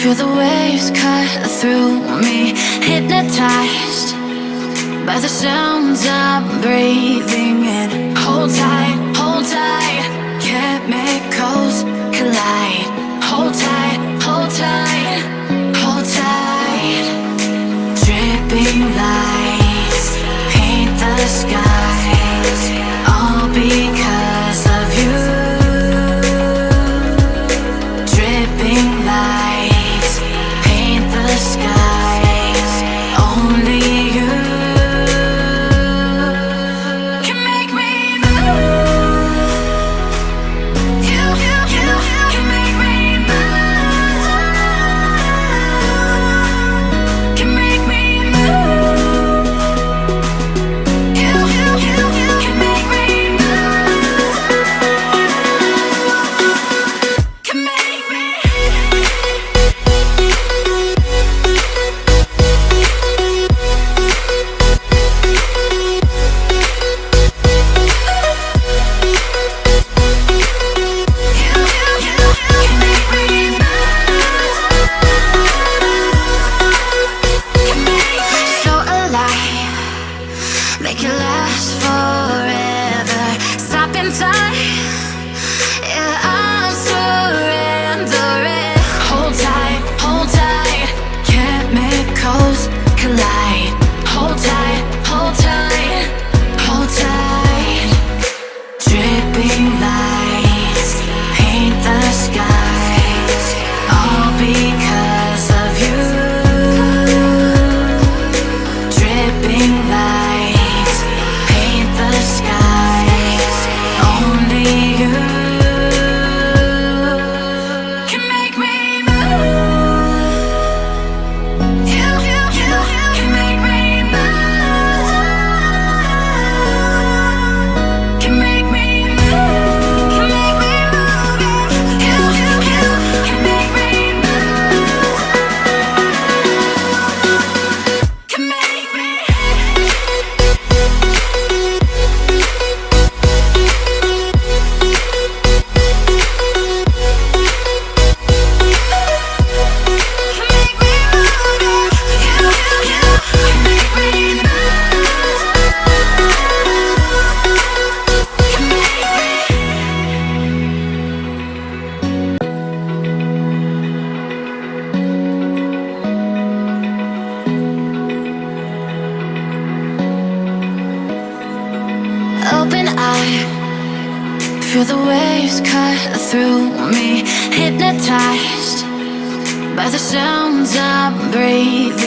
Feel the waves cut through me, hypnotized by the sounds I'm breathing in. Hold tight, hold tight, chemicals collide. Hold tight, hold tight, hold tight. Dripping lights paint the skies, all because of you. Dripping lights paint the skies, only you can make me move. You can make me move. Can make me move. You can make me move. Can make me. So alive, make it last forever. Stop in time, yeah, I'm surrendering. Hold tight, chemicals collide. Hold tight, hold tight, hold tight. Dripping lights paint the skies, all because of you. Dripping lights paint the skies, only you can make me move. You can make me move. Can make me move. Can make me move. You can make me move. Can make me. Open eye, feel the waves cut through me, hypnotized by the sounds I'm breathing.